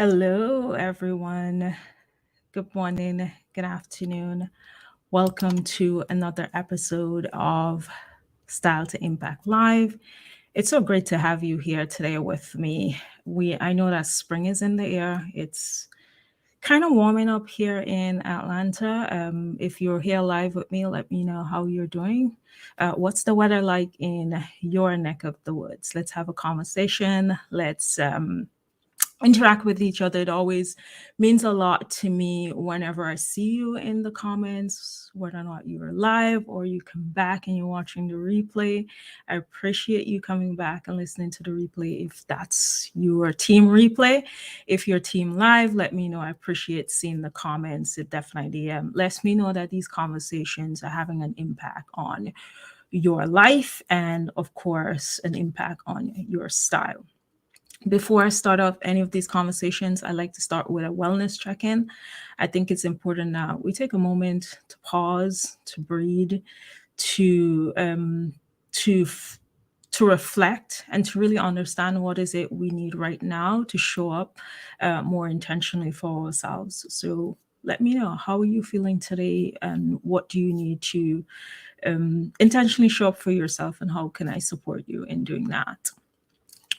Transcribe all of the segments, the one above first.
Hello, everyone. Good morning, good afternoon. Welcome to another episode of Style to Impact Live. It's so great to have you here today with me. I know that spring is in the air. It's kind of warming up here in Atlanta. If you're here live with me, let me know how you're doing. What's the weather like in your neck of the woods? Let's have a conversation. Let's interact with each other. It always means a lot to me whenever I see you in the comments, whether or not you are live or you come back and you're watching the replay. I appreciate you coming back and listening to the replay if that's your team replay. If you're team live, let me know. I appreciate seeing the comments. It definitely lets me know that these conversations are having an impact on your life and, of course, an impact on your style. Before I start off any of these conversations, I like to start with a wellness check-in. I think it's important that we take a moment to pause, to breathe, to to f- to reflect, and to really understand what is it we need right now to show up more intentionally for ourselves. So let me know, how are you feeling today, and what do you need to intentionally show up for yourself, and how can I support you in doing that?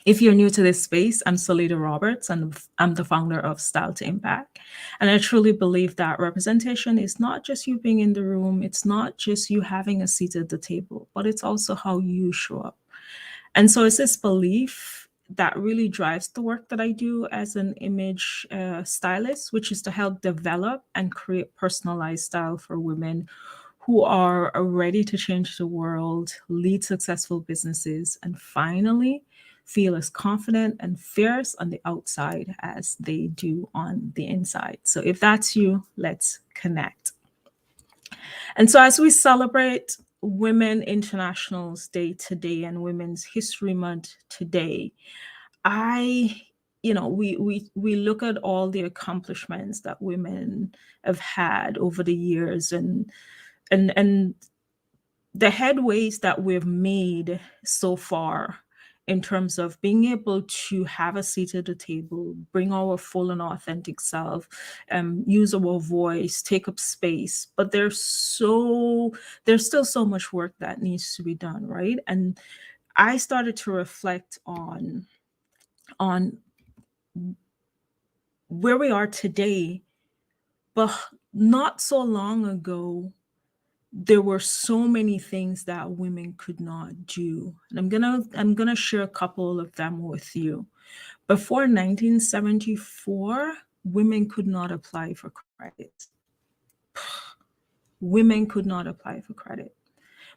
If you're new to this space, I'm Salida Roberts, and I'm the founder of Style to Impact. And I truly believe that representation is not just you being in the room, it's not just you having a seat at the table, but it's also how you show up. And so it's this belief that really drives the work that I do as an image stylist, which is to help develop and create personalized style for women who are ready to change the world, lead successful businesses, and finally feel as confident and fierce on the outside as they do on the inside. So if that's you, let's connect. And so as we celebrate Women Internationals Day today and Women's History Month today, I we look at all the accomplishments that women have had over the years, and the headways that we've made so far in terms of being able to have a seat at the table, bring our full and authentic self, use our voice, take up space. But there's still so much work that needs to be done, right? And I started to reflect on where we are today, but not so long ago there were so many things that women could not do. And I'm gonna share a couple of them with you. Before 1974, women could not apply for credit. Women could not apply for credit.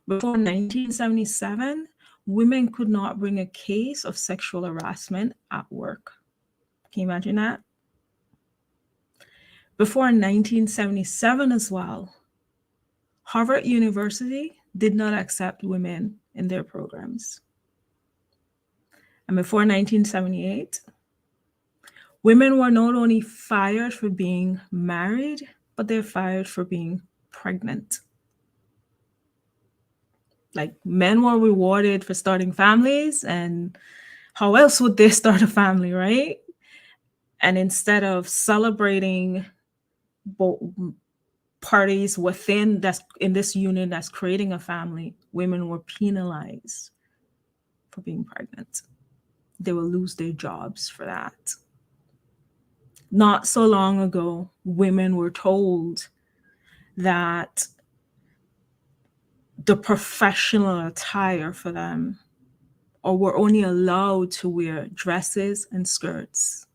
Before 1977, women could not bring a case of sexual harassment at work. Can you imagine that? Before 1977 as well, Harvard University did not accept women in their programs. And before 1978, women were not only fired for being married, but they're fired for being pregnant. Like, men were rewarded for starting families, and how else would they start a family, right? And instead of celebrating both parties within that's in this union that's creating a family, women were penalized for being pregnant. They will lose their jobs for that. Not so long ago, women were told that the professional attire for them, or were only allowed to wear dresses and skirts.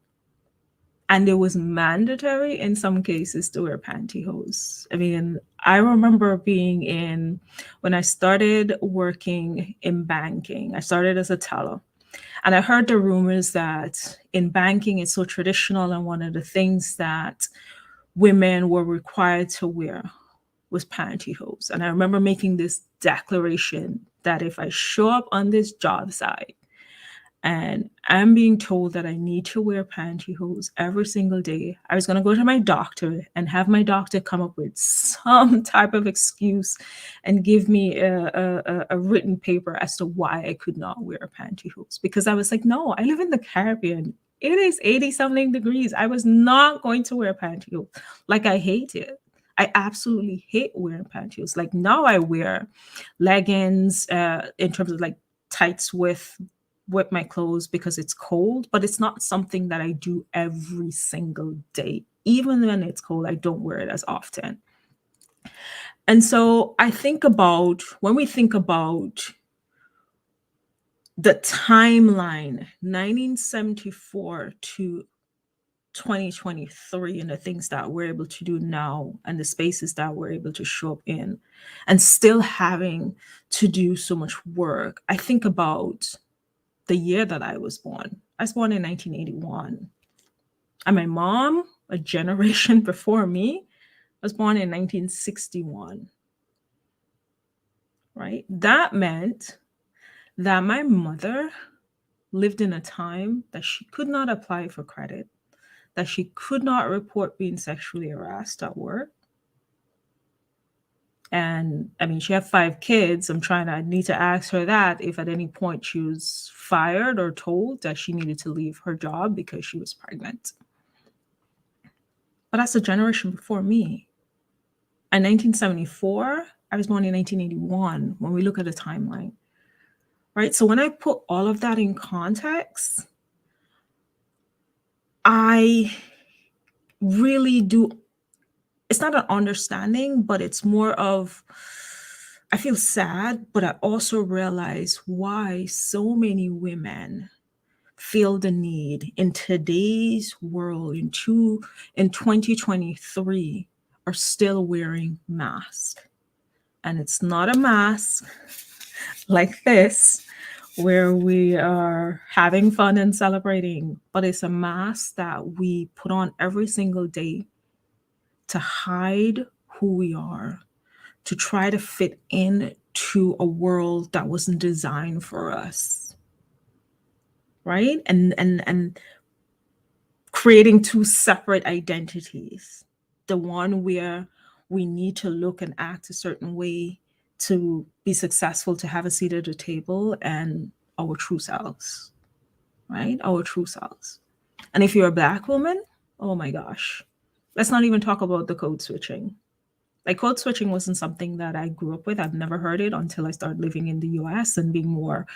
And it was mandatory in some cases to wear pantyhose. I mean, I remember when I started working in banking, I started as a teller. And I heard the rumors that in banking, it's so traditional, and one of the things that women were required to wear was pantyhose. And I remember making this declaration that if I show up on this job site and I'm being told that I need to wear pantyhose every single day, I was going to go to my doctor and have my doctor come up with some type of excuse and give me a written paper as to why I could not wear pantyhose. Because I was like, no, I live in the Caribbean. It is 80 something degrees. I was not going to wear pantyhose. Like, I hate it. I absolutely hate wearing pantyhose. Like, now I wear leggings, in terms of like tights with my clothes because it's cold, but it's not something that I do every single day. Even when it's cold, I don't wear it as often. And so I think about when we think about the timeline, 1974 to 2023, and the things that we're able to do now and the spaces that we're able to show up in, and still having to do so much work. I think about the year that I was born. I was born in 1981. And my mom, a generation before me, was born in 1961, right? That meant that my mother lived in a time that she could not apply for credit, that she could not report being sexually harassed at work. And I mean, she had 5 kids. I need to ask her that if at any point she was fired or told that she needed to leave her job because she was pregnant. But that's a generation before me. In 1974, I was born in 1981 when we look at the timeline, right? So when I put all of that in context, I really do, it's not an understanding, but it's more of, I feel sad, but I also realize why so many women feel the need in today's world, in 2023, are still wearing masks. And it's not a mask like this where we are having fun and celebrating, but it's a mask that we put on every single day to hide who we are, to try to fit into a world that wasn't designed for us, right? And creating two separate identities. The one where we need to look and act a certain way to be successful, to have a seat at the table, and our true selves, right? Our true selves. And if you're a Black woman, oh my gosh, let's not even talk about the code switching. Like, code switching wasn't something that I grew up with. I've never heard it until I started living in the US and being more,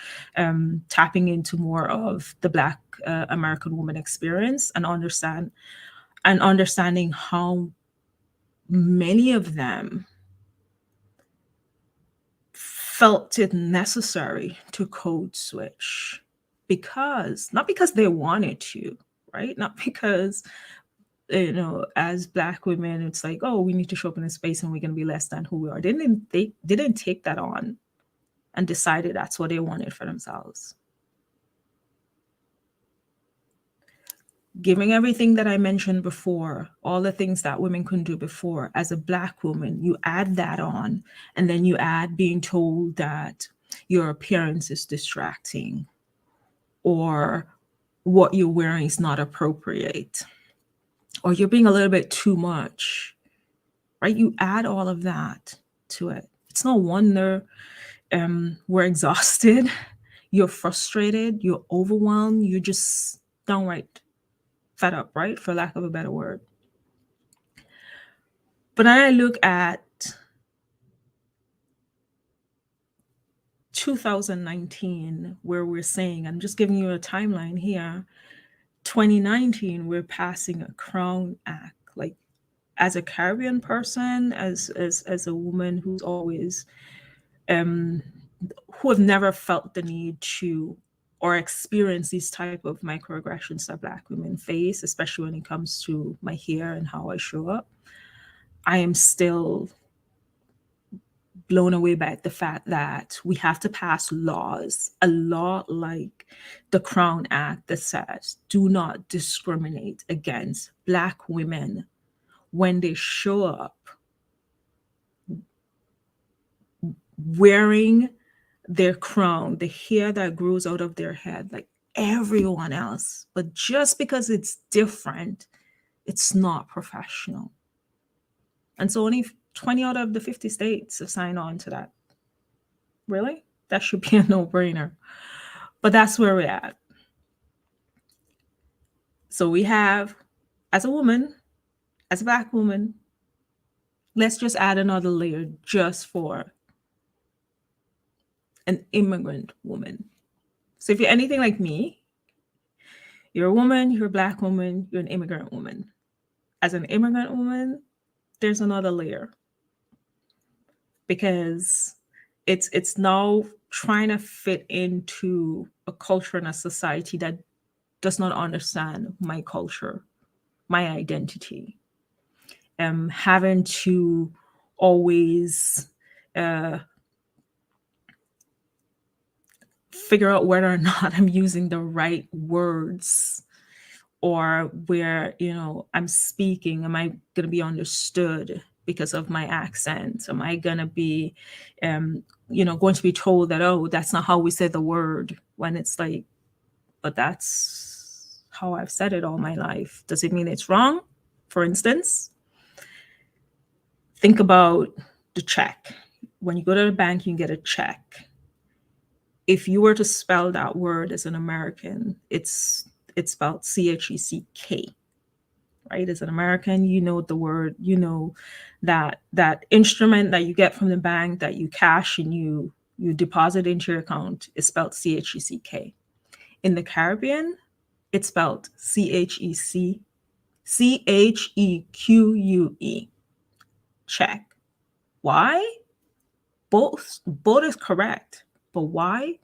tapping into more of the Black American woman experience, and understanding how many of them felt it necessary to code switch, because not because they wanted to, right? Not because, as Black women, it's like, oh, we need to show up in a space and we're going to be less than who we are. They didn't take that on and decided that's what they wanted for themselves. Giving everything that I mentioned before, all the things that women couldn't do before, as a Black woman, you add that on, and then you add being told that your appearance is distracting, or what you're wearing is not appropriate, or you're being a little bit too much, right? You add all of that to it. It's no wonder we're exhausted, you're frustrated, you're overwhelmed, you're just downright fed up, right? For lack of a better word. But then I look at 2019, where we're saying, I'm just giving you a timeline here. 2019, we're passing a Crown Act. Like, as a Caribbean person, as a woman who's always who have never felt the need to or experience these type of microaggressions that Black women face, especially when it comes to my hair and how I show up, I am still blown away by the fact that we have to pass laws, a law like the Crown Act that says do not discriminate against Black women when they show up wearing their crown, the hair that grows out of their head, like everyone else. But just because it's different, it's not professional. And so only 20 out of the 50 states have signed on to that. Really? That should be a no-brainer. But that's where we're at. So we have, as a woman, as a Black woman, let's just add another layer just for an immigrant woman. So if you're anything like me, you're a woman, you're a Black woman, you're an immigrant woman. As an immigrant woman, there's another layer because it's now trying to fit into a culture and a society that does not understand my culture, my identity. Having to always uh, figure out whether or not I'm using the right words, or where, I'm speaking, am I going to be understood because of my accent? Am I going to be going to be told that, oh, that's not how we say the word, when it's like, but that's how I've said it all my life. Does it mean it's wrong? For instance, think about the check. When you go to the bank, you can get a check. If you were to spell that word as an American, it's spelled CHECK, right? As an American, you know the word, that instrument that you get from the bank that you cash and you deposit into your account is spelled CHECK. In the Caribbean, it's spelled CHEQUE. Check. Why? Both is correct, but why?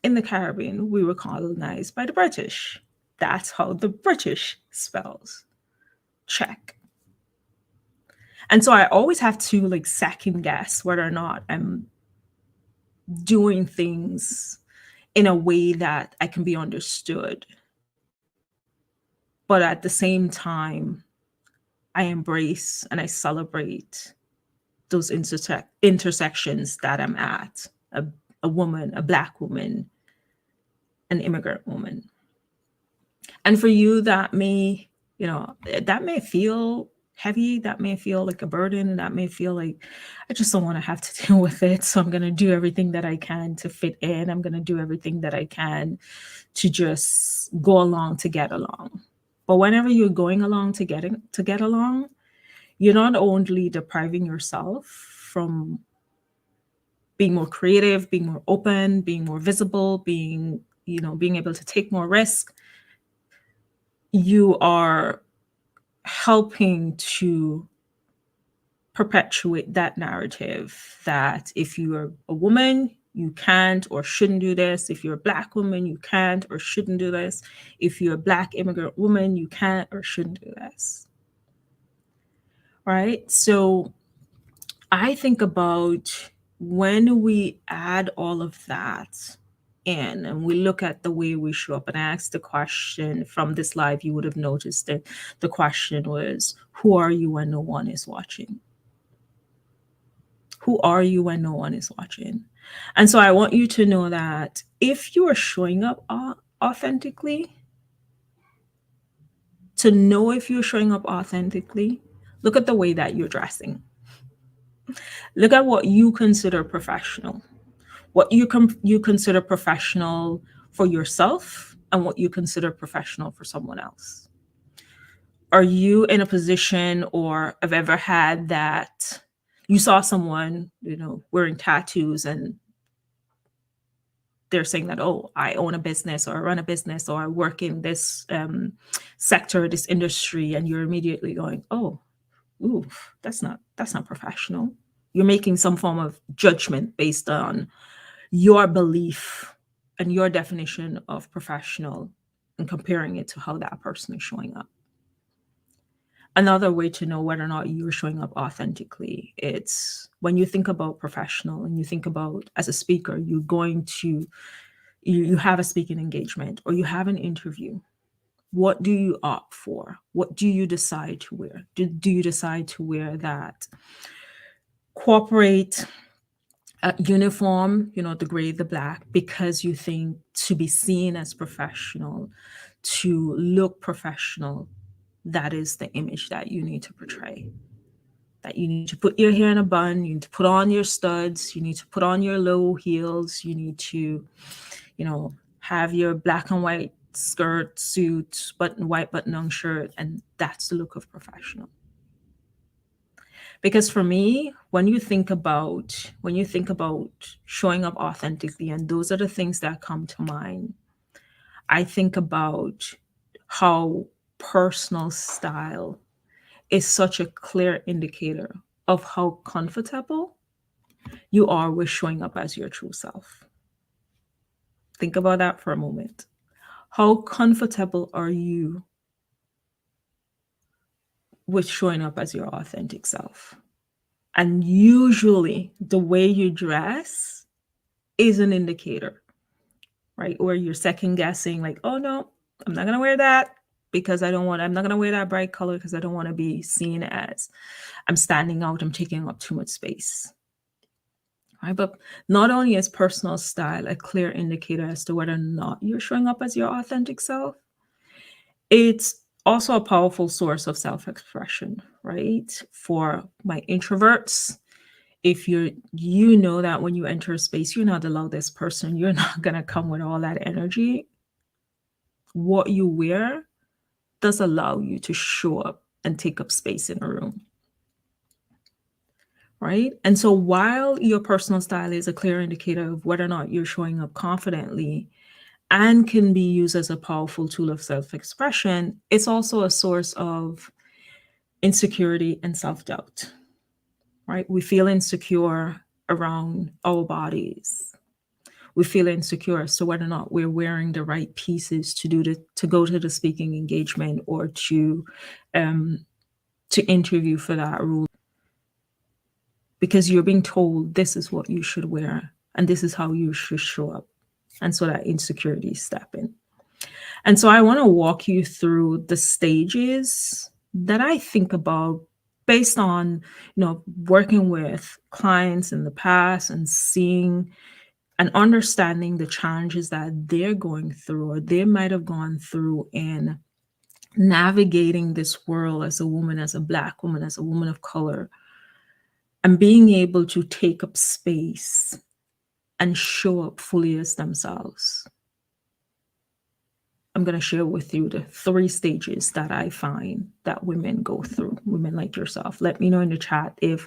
In the Caribbean, we were colonized by the British. That's how the British spells check. And so I always have to like second guess whether or not I'm doing things in a way that I can be understood. But at the same time, I embrace and I celebrate those intersections that I'm at. A woman, a Black woman, an immigrant woman. And for you, that may feel heavy, that may feel like a burden, that may feel like I just don't want to have to deal with it. So I'm going to do everything that I can to fit in. I'm going to do everything that I can to just go along to get along. But whenever you're going along to get along, you're not only depriving yourself from being more creative, being more open, being more visible, being able to take more risk. You are helping to perpetuate that narrative that if you're a woman, you can't or shouldn't do this. If you're a Black woman, you can't or shouldn't do this. If you're a Black immigrant woman, you can't or shouldn't do this. Right? So I think about when we add all of that in and we look at the way we show up, and I asked the question from this live, you would have noticed that the question was, who are you when no one is watching? Who are you when no one is watching? And so I want you to know that if you are showing up authentically, to know if you're showing up authentically, look at the way that you're dressing. Look at what you consider professional, what you consider professional for yourself, and what you consider professional for someone else. Are you in a position, or have ever had that you saw someone, wearing tattoos, and they're saying that, oh, I own a business, or I run a business, or I work in this sector, this industry, and you're immediately going, oh, ooh, that's not professional. You're making some form of judgment based on your belief and your definition of professional and comparing it to how that person is showing up. Another way to know whether or not you're showing up authentically, it's when you think about professional and you think about, as a speaker, you have a speaking engagement or you have an interview. What do you opt for? What do you decide to wear? Do you decide to wear that corporate uniform, the gray, the black, because you think to be seen as professional, to look professional, that is the image that you need to portray? That you need to put your hair in a bun, you need to put on your studs, you need to put on your low heels, you need to, have your black and white skirt, suit, white button down shirt, and that's the look of professional. Because for me, when you think about showing up authentically, and those are the things that come to mind, I think about how personal style is such a clear indicator of how comfortable you are with showing up as your true self. Think about that for a moment. How comfortable are you with showing up as your authentic self? And usually, the way you dress is an indicator, right? Or you're second guessing, like, oh no, I'm not going to wear that because I'm not going to wear that bright color because I don't want to be seen as I'm standing out, I'm taking up too much space. Right? But not only is personal style a clear indicator as to whether or not you're showing up as your authentic self, it's also a powerful source of self-expression, right? For my introverts, if you know that when you enter a space, you're not the loudest person, you're not gonna come with all that energy. What you wear does allow you to show up and take up space in a room, right? And so while your personal style is a clear indicator of whether or not you're showing up confidently and can be used as a powerful tool of self-expression, it's also a source of insecurity and self-doubt, right? We feel insecure around our bodies. We feel insecure as to whether or not we're wearing the right pieces to go to the speaking engagement or um, to interview for that role, because you're being told this is what you should wear and this is how you should show up, and so that insecurity step in. And so I want to walk you through the stages that I think about based on, working with clients in the past and seeing and understanding the challenges that they're going through or they might have gone through in navigating this world as a woman, as a Black woman, as a woman of color, and being able to take up space and show up fully as themselves. I'm going to share with you the 3 stages that I find that women go through, women like yourself. Let me know in the chat if,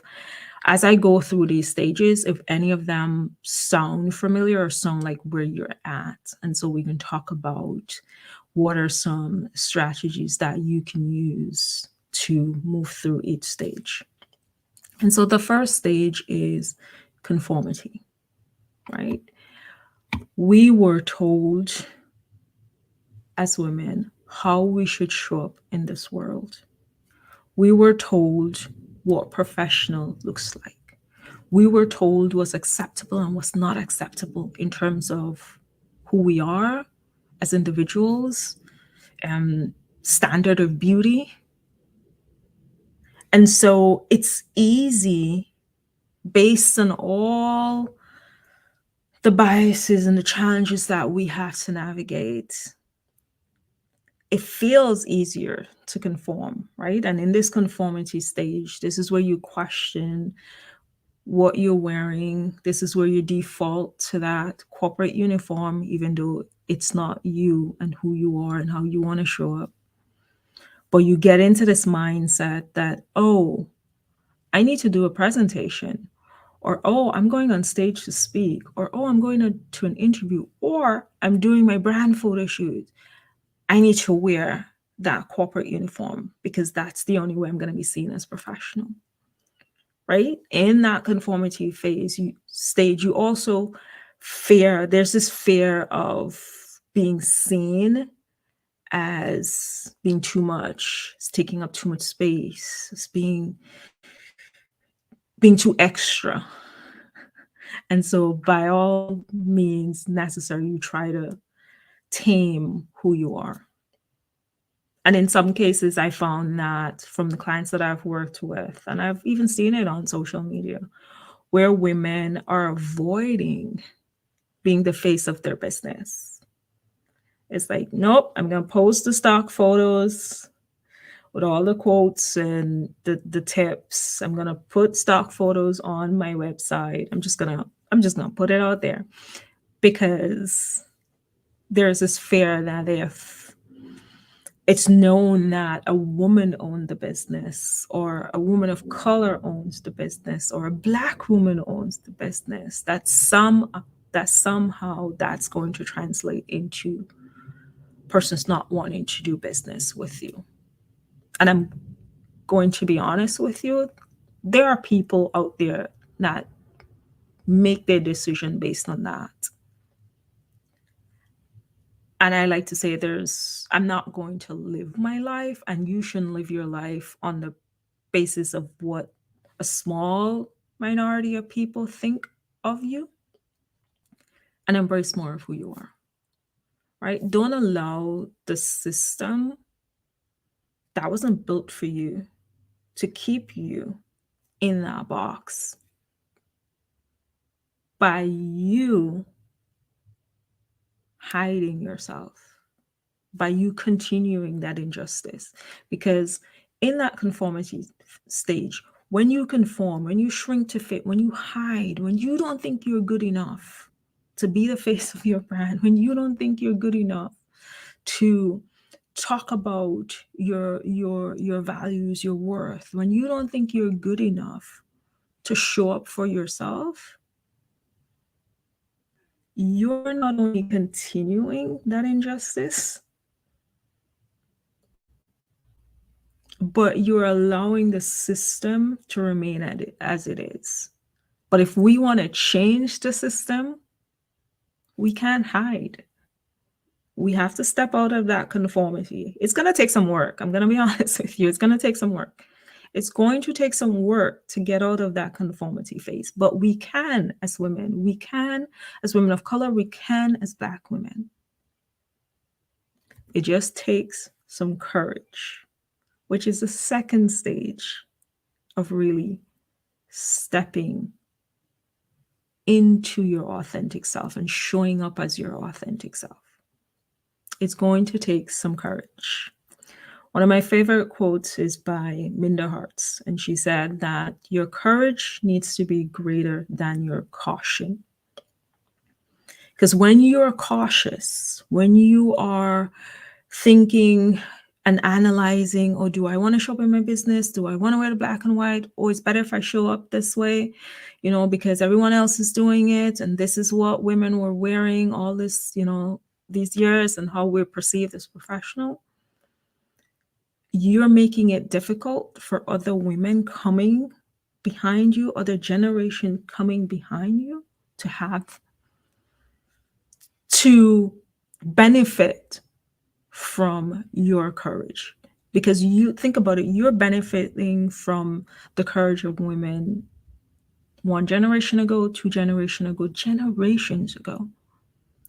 as I go through these stages, if any of them sound familiar or sound like where you're at. And so we can talk about what are some strategies that you can use to move through each stage. And so the first stage is conformity, right? We were told as women how we should show up in this world. We were told what professional looks like. We were told what's acceptable and what's not acceptable in terms of who we are as individuals, standard of beauty. And so it's easy, based on all the biases and the challenges that we have to navigate, it feels easier to conform, right? And in this conformity stage, this is where you question what you're wearing. This is where you default to that corporate uniform, even though it's not you and who you are and how you want to show up. But you get into this mindset that, oh, I need to do a presentation, or, oh, I'm going on stage to speak, or, oh, I'm going to an interview, or I'm doing my brand photo shoot. I need to wear that corporate uniform because that's the only way I'm going to be seen as professional, right? In that conformity stage, you also there's this fear of being seen as being too much, as taking up too much space, as being too extra. And so by all means necessary, you try to tame who you are. And in some cases, I found that from the clients that I've worked with, and I've even seen it on social media, where women are avoiding being the face of their business. It's like, nope, I'm going to post the stock photos with all the quotes and the tips. I'm going to put stock photos on my website. I'm just going to put it out there because there's this fear that if it's known that a woman owned the business, or a woman of color owns the business, or a black woman owns the business, that somehow that's going to translate into persons not wanting to do business with you. And I'm going to be honest with you, there are people out there that make their decision based on that. And I like to say I'm not going to live my life, and you shouldn't live your life on the basis of what a small minority of people think of you, and embrace more of who you are, right? Don't allow the system that wasn't built for you to keep you in that box by you hiding yourself, by you continuing that injustice. Because in that conformity stage, when you conform, when you shrink to fit, when you hide, when you don't think you're good enough to be the face of your brand, when you don't think you're good enough to talk about your values, your worth, when you don't think you're good enough to show up for yourself, you're not only continuing that injustice, but you're allowing the system to remain as it is. But if we want to change the system, we can't hide. We have to step out of that conformity. It's going to take some work. I'm going to be honest with you. It's going to take some work. It's going to take some work to get out of that conformity phase. But we can as women. We can as women of color. We can as Black women. It just takes some courage, which is the second stage of really stepping into your authentic self and showing up as your authentic self. It's going to take some courage. One of my favorite quotes is by Minda Harts, and she said that your courage needs to be greater than your caution. Because when you are cautious, when you are thinking and analyzing, oh, do I want to show up in my business? Do I want to wear the black and white? Oh, it's better if I show up this way, because everyone else is doing it. And this is what women were wearing all this, these years, and how we're perceived as professional. You're making it difficult for other women coming behind you, other generation coming behind you to benefit from your courage. Because you think about it, you're benefiting from the courage of women 1 generation ago, 2 generations ago, generations ago.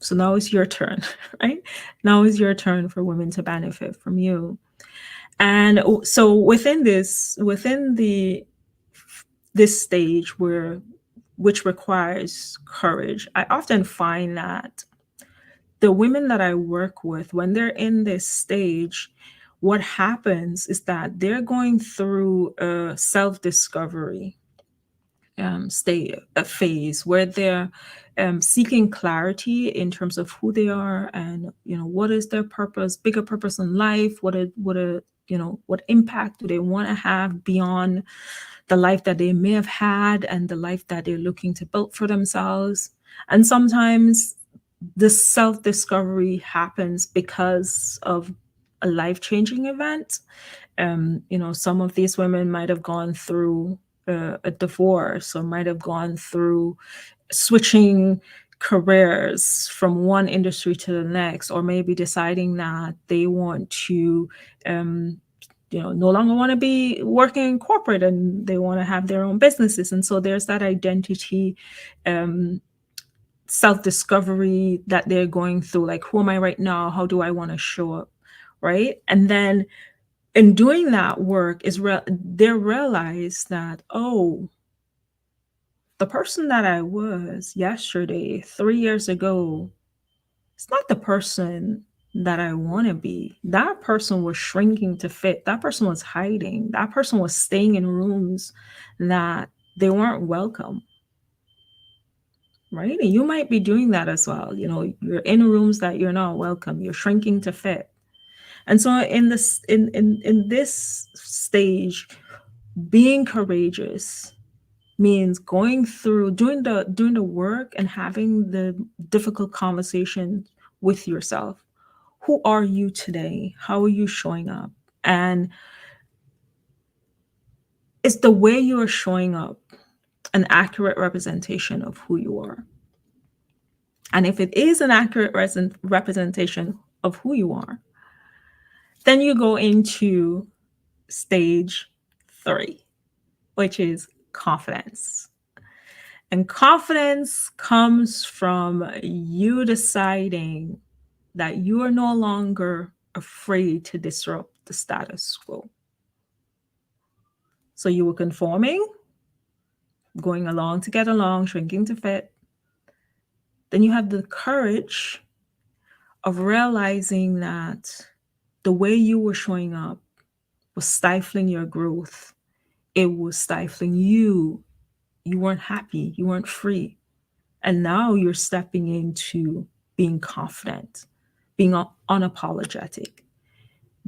So now it's your turn, right? Now is your turn for women to benefit from you. And so within this stage which requires courage, I often find that the women that I work with, when they're in this stage, what happens is that they're going through a self-discovery phase where they're seeking clarity in terms of who they are and what is their purpose, bigger purpose in life, what impact do they want to have beyond the life that they may have had and the life that they're looking to build for themselves. And sometimes the self-discovery happens because of a life-changing event. Some of these women might have gone through a divorce, or might have gone through switching careers from one industry to the next, or maybe deciding that they want to no longer want to be working in corporate and they want to have their own businesses. And so there's that identity self-discovery that they're going through, like, who am I right now? How do I want to show up? Right. And then in doing that work they realize that, oh, the person that I was yesterday, 3 years ago, it's not the person that I want to be. That person was shrinking to fit. That person was hiding. That person was staying in rooms that they weren't welcome. right? And you might be doing that as well. You're in rooms that you're not welcome. You're shrinking to fit. And so in this stage, being courageous means going through doing the work and having the difficult conversation with yourself. Who are you today? How are you showing up? And is the way you are showing up an accurate representation of who you are? And if it is an accurate representation of who you are, then you go into stage 3, which is confidence. And confidence comes from you deciding that you are no longer afraid to disrupt the status quo. So you were conforming, going along to get along, shrinking to fit. Then you have the courage of realizing that the way you were showing up was stifling your growth. It was stifling you. You weren't happy. You weren't free. And now you're stepping into being confident, being unapologetic,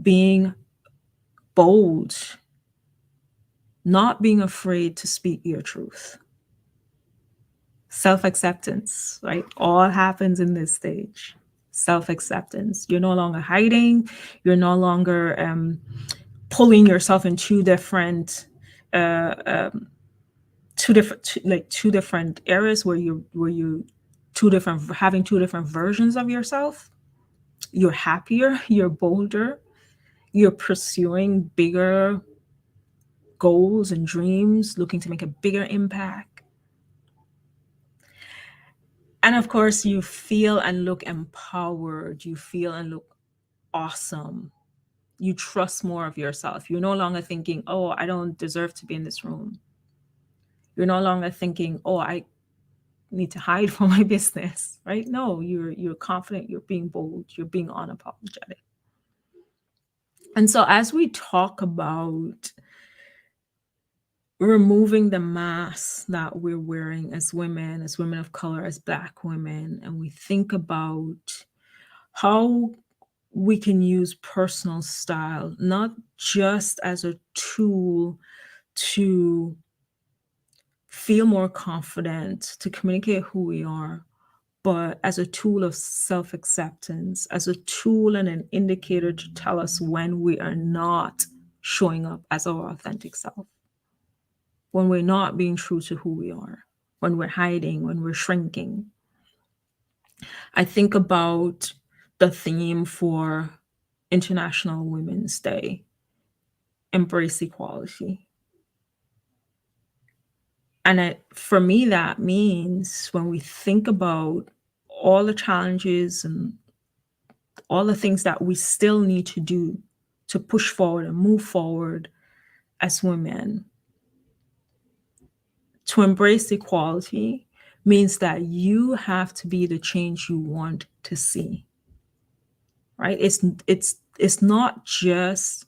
being bold, not being afraid to speak your truth. Self-acceptance, right? All happens in this stage. Self-acceptance. You're no longer hiding. You're no longer pulling yourself in uh, um, two different areas where you having two different versions of yourself. You're happier. You're bolder. You're pursuing bigger goals and dreams, looking to make a bigger impact. And of course, you feel and look empowered. You feel and look awesome. You trust more of yourself. You're no longer thinking, oh, I don't deserve to be in this room. You're no longer thinking, oh, I need to hide for my business, right? No, you're confident, you're being bold, you're being unapologetic. And so as we talk about removing the mask that we're wearing as women of color, as Black women, and we think about how we can use personal style not just as a tool to feel more confident, to communicate who we are, but as a tool of self acceptance, as a tool and an indicator to tell us when we are not showing up as our authentic self, when we're not being true to who we are, when we're hiding, when we're shrinking. I think about the theme for International Women's Day: embrace equality. And for me, that means when we think about all the challenges and all the things that we still need to do to push forward and move forward as women, to embrace equality means that you have to be the change you want to see, right? It's not just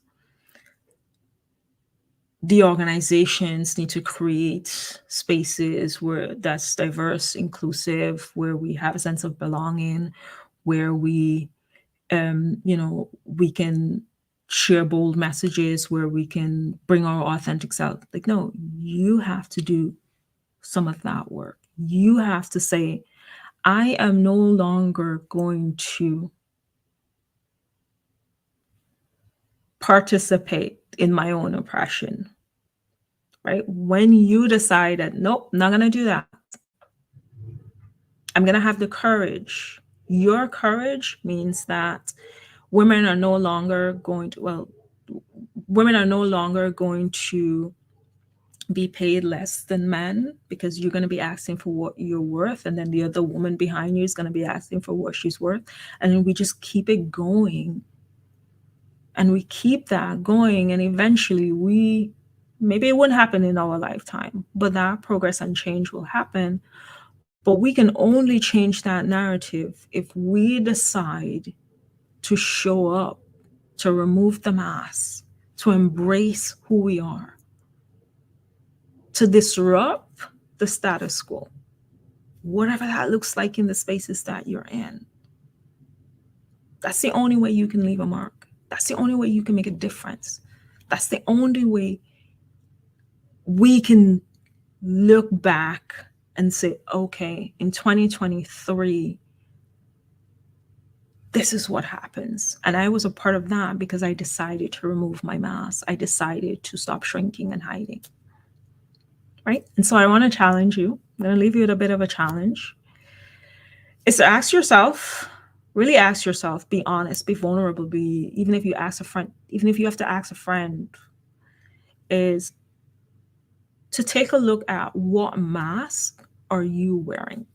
the organizations need to create spaces where that's diverse, inclusive, where we have a sense of belonging, where we can share bold messages, where we can bring our authentic self. Like, no, you have to do some of that work. You have to say, I am no longer going to participate in my own oppression, right? When you decide that, nope, I'm not going to do that, I'm going to have the courage. Your courage means that women are no longer going to, well, women are no longer going to be paid less than men because you're going to be asking for what you're worth. And then the other woman behind you is going to be asking for what she's worth. And then we just keep it going. And we keep that going. And eventually maybe it wouldn't happen in our lifetime, but that progress and change will happen. But we can only change that narrative if we decide to show up, to remove the mask, to embrace who we are, to disrupt the status quo. whatever that looks like in the spaces that you're in. That's the only way you can leave a mark. That's the only way you can make a difference. That's the only way we can look back and say, okay, in 2023, this is what happens. And I was a part of that because I decided to remove my mask. I decided to stop shrinking and hiding. Right? And so I want to challenge you. I'm going to leave you with a bit of a challenge. Is to ask yourself, really ask yourself, be honest, be vulnerable, even if you ask a friend, even if you have to ask a friend, is to take a look at what mask are you wearing?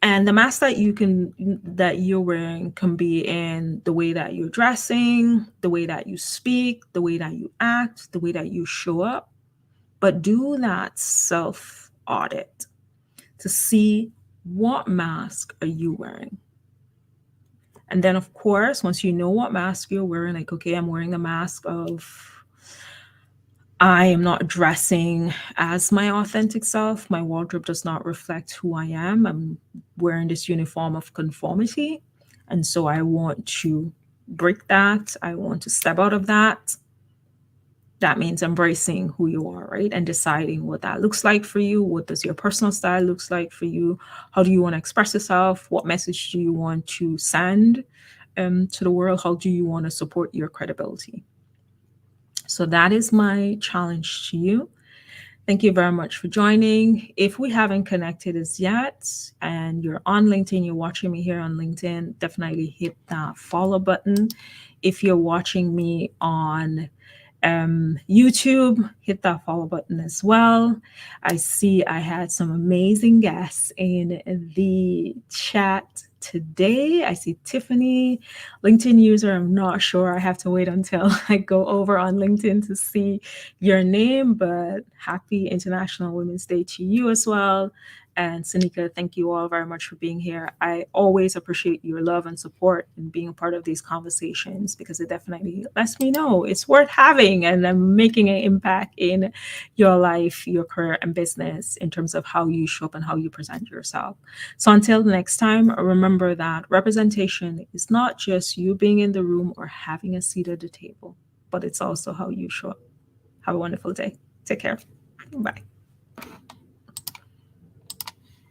And the mask that you're wearing can be in the way that you're dressing, the way that you speak, the way that you act, the way that you show up. But do that self audit to see what mask are you wearing. And then, of course, once you know what mask you're wearing, like, okay, I'm wearing the mask of I am not dressing as my authentic self. My wardrobe does not reflect who I am. I'm wearing this uniform of conformity. And so I want to break that. I want to step out of that. That means embracing who you are, right? And deciding what that looks like for you. What does your personal style looks like for you? How do you want to express yourself? What message do you want to send to the world? How do you want to support your credibility? So that is my challenge to you. Thank you very much for joining. If we haven't connected as yet and you're on LinkedIn, you're watching me here on LinkedIn, definitely hit that follow button. If you're watching me on YouTube, hit that follow button as well. I see I had some amazing guests in the chat today. I see Tiffany, LinkedIn user. I'm not sure. I have to wait until I go over on LinkedIn to see your name, but happy International Women's Day to you as well. And Sanika, thank you all very much for being here. I always appreciate your love and support and being a part of these conversations because it definitely lets me know it's worth having and I'm making an impact in your life, your career, and business in terms of how you show up and how you present yourself. So until the next time, remember that representation is not just you being in the room or having a seat at the table, but it's also how you show up. Have a wonderful day. Take care. Bye.